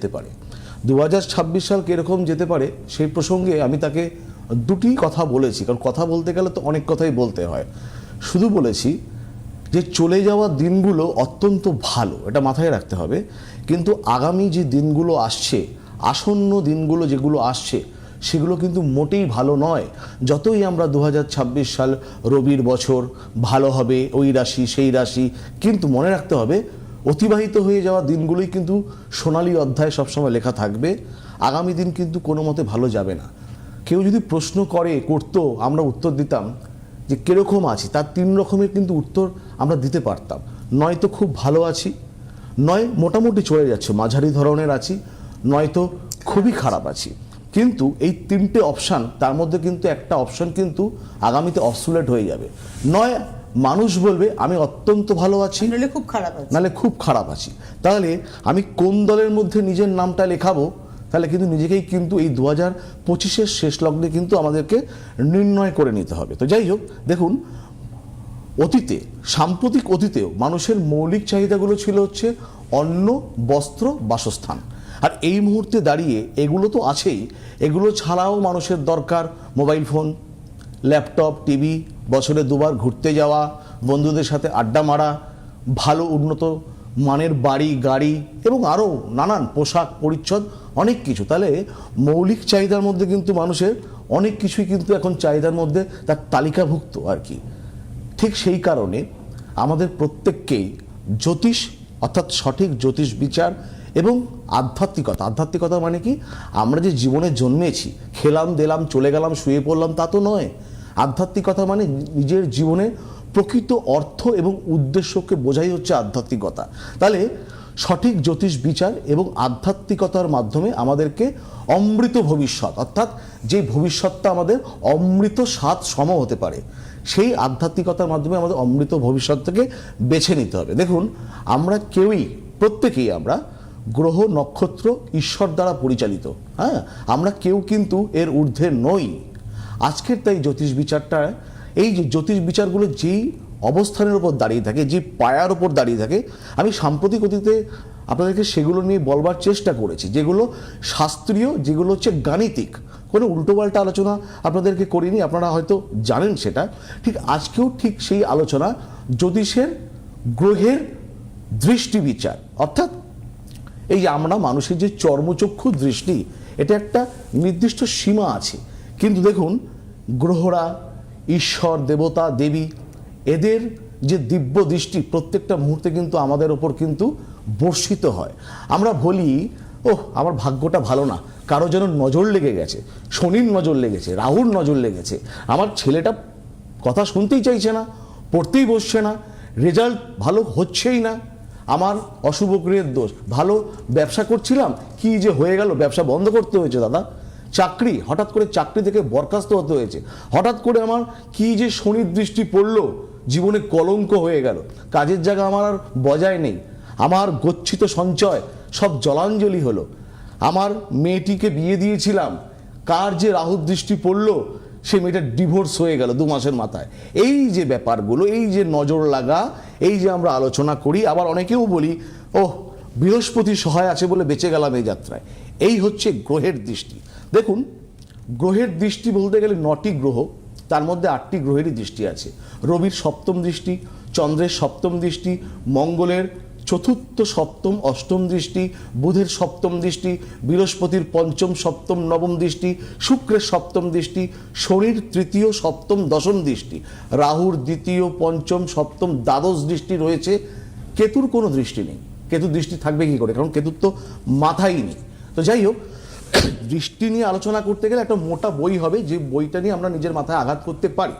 যেতে পারে 2026 সাল কিরকম যেতে পারে সেই প্রসঙ্গে আমি তাকে দুটি কথা বলেছি, কারণ কথা বলতে গেলে তো অনেক কথাই বলতে হয়। শুধু বলেছি যে চলে যাওয়া দিনগুলো অত্যন্ত ভালো, এটা মাথায় রাখতে হবে, কিন্তু আগামী যে দিনগুলো আসছে, আসন্ন দিনগুলো যেগুলো আসছে সেগুলো কিন্তু মোটেই ভালো নয়। যতই আমরা 2026 সাল রবির বছর ভালো হবে, ওই রাশি সেই রাশি, কিন্তু মনে রাখতে হবে অতিবাহিত হয়ে যাওয়া দিনগুলোই কিন্তু সোনালী অধ্যায় সবসময় লেখা থাকবে। আগামী দিন কিন্তু কোনো মতে ভালো যাবে না। কেউ যদি প্রশ্ন করতো, আমরা উত্তর দিতাম যে কীরকম আছি, তার 3 রকমের কিন্তু উত্তর আমরা দিতে পারতাম। নয়তো খুব ভালো আছি, নয় মোটামুটি চলে যাচ্ছে মাঝারি ধরনের আছি, নয়তো খুবই খারাপ আছি। কিন্তু এই 3টে অপশান, তার মধ্যে কিন্তু একটা অপশান কিন্তু আগামীতে অবসুলেট হয়ে যাবে। নয় মানুষ বলবে আমি অত্যন্ত ভালো আছি, নাহলে খুব খারাপ আছি, নাহলে খুব খারাপ আছি। তাহলে আমি কোন দলের মধ্যে নিজের নামটা লেখাবো, তাহলে কিন্তু নিজেকেই কিন্তু এই 2025-এর শেষ লগ্নে কিন্তু আমাদেরকে নির্ণয় করে নিতে হবে। তো যাই হোক, দেখুন অতীতে, সাম্প্রতিক অতীতেও মানুষের মৌলিক চাহিদাগুলো ছিল হচ্ছে অন্ন, বস্ত্র, বাসস্থান। আর এই মুহূর্তে দাঁড়িয়ে এগুলো তো আছেই, এগুলো ছাড়াও মানুষের দরকার মোবাইল ফোন, ল্যাপটপ, টিভি, বছরে 2বার ঘুরতে যাওয়া, বন্ধুদের সাথে আড্ডা মারা, ভালো উন্নত মানের বাড়ি গাড়ি এবং আরও নানান পোশাক পরিচ্ছদ, অনেক কিছু। তাহলে মৌলিক চাহিদার মধ্যে কিন্তু মানুষের অনেক কিছুই কিন্তু এখন চাহিদার মধ্যে তার তালিকাভুক্ত আর কি। ঠিক সেই কারণে আমাদের প্রত্যেককেই জ্যোতিষ, অর্থাৎ সঠিক জ্যোতিষ বিচার এবং আধ্যাত্মিকতা মানে কি, আমরা যে জীবনে জন্মেছি, খেলাম দিলাম চলে গেলাম শুয়ে পড়লাম তা তো নয়। আধ্যাত্মিকতা মানে নিজের জীবনে প্রকৃত অর্থ এবং উদ্দেশ্যকে বোঝাই হচ্ছে আধ্যাত্মিকতা। তাহলে সঠিক জ্যোতিষ বিচার এবং আধ্যাত্মিকতার মাধ্যমে আমাদেরকে অমৃত ভবিষ্যৎ, অর্থাৎ যে ভবিষ্যৎটা আমাদের অমৃত স্বাদ সম হতে পারে, সেই আধ্যাত্মিকতার মাধ্যমে আমাদের অমৃত ভবিষ্যৎটাকে বেছে নিতে হবে। দেখুন আমরা প্রত্যেকেই আমরা গ্রহ নক্ষত্র ঈশ্বর দ্বারা পরিচালিত। হ্যাঁ, আমরা কেউ কিন্তু এর ঊর্ধ্বে নই। আজকের তাই জ্যোতিষ বিচারটা, এই যে জ্যোতিষ বিচারগুলো যেই অবস্থানের উপর দাঁড়িয়ে থাকে, যে পায়ার উপর দাঁড়িয়ে থাকে, আমি সাম্প্রতিক অতীতে আপনাদেরকে সেগুলো নিয়ে বলবার চেষ্টা করেছি, যেগুলো শাস্ত্রীয়, যেগুলো হচ্ছে গাণিতিক, কোনো উল্টোপাল্টা আলোচনা আপনাদেরকে করিনি, আপনারা হয়তো জানেন সেটা। ঠিক আজকেও ঠিক সেই আলোচনা জ্যোতিষের গ্রহের দৃষ্টি বিচার, অর্থাৎ এই যে আমরা মানুষের যে চর্মচক্ষু দৃষ্টি, এটা একটা নির্দিষ্ট সীমা আছে, কিন্তু দেখুন গ্রহরা, ঈশ্বর, দেবতা, দেবী, এদের যে দিব্য দৃষ্টি প্রত্যেকটা মুহূর্তে কিন্তু আমাদের ওপর কিন্তু বর্ষিত হয়। আমরা বলি ওহ আমার ভাগ্যটা ভালো না, কারো যেন নজর লেগে গেছে, শনির নজর লেগেছে, রাহুর নজর লেগেছে, আমার ছেলেটা কথা শুনতেই চাইছে না, পড়তেই বসছে না, রেজাল্ট ভালো হচ্ছেই না, আমার অশুভ গ্রহের দোষ, ভালো ব্যবসা করছিলাম কি যে হয়ে গেল, ব্যবসা বন্ধ করতে হয়েছে দাদা, চাকরি, হঠাৎ করে চাকরি থেকে বরখাস্ত হতে হয়েছে, হঠাৎ করে আমার কি যে শনির দৃষ্টি পড়লো, জীবনে কলঙ্ক হয়ে গেল, কাজের জায়গা আমার আর বজায় নেই, আমার গচ্ছিত সঞ্চয় সব জলাঞ্জলি হলো, আমার মেয়েটিকে বিয়ে দিয়েছিলাম, কার যে রাহুর দৃষ্টি পড়লো, সে মেয়েটার ডিভোর্স হয়ে গেল 2 মাসের মাথায়। এই যে ব্যাপারগুলো, এই যে নজর লাগা, এই যে আমরা আলোচনা করি, আবার অনেকেও বলি ওহ বৃহস্পতি সহায় আছে বলে বেঁচে গেলাম এই যাত্রায়, এই হচ্ছে গ্রহের দৃষ্টি। দেখুন গ্রহের দৃষ্টি বলতে গেলে 9টি গ্রহ, তার মধ্যে 8টি গ্রহেরই দৃষ্টি আছে। রবির 7ম দৃষ্টি, চন্দ্রের 7ম দৃষ্টি, মঙ্গলের 4র্থ, 7ম, 8ম দৃষ্টি, বুধের 7ম দৃষ্টি, বৃহস্পতির 5ম, 7ম, 9ম দৃষ্টি, শুক্রের 7ম দৃষ্টি, শনির 3য়, 7ম, 10ম দৃষ্টি, রাহুর 2য়, 5ম, 7ম, দ্বাদশ দৃষ্টি রয়েছে। কেতুর কোনো দৃষ্টি নেই। কেতুর দৃষ্টি থাকবে কি করে, কারণ কেতুর তো মাথাই নেই। তো যাই হোক, দৃষ্টি নিয়ে আলোচনা করতে গেলে একটা মোটা বই হবে, যে বইটা নিয়ে আমরা নিজের মাথায় আঘাত করতে পারি।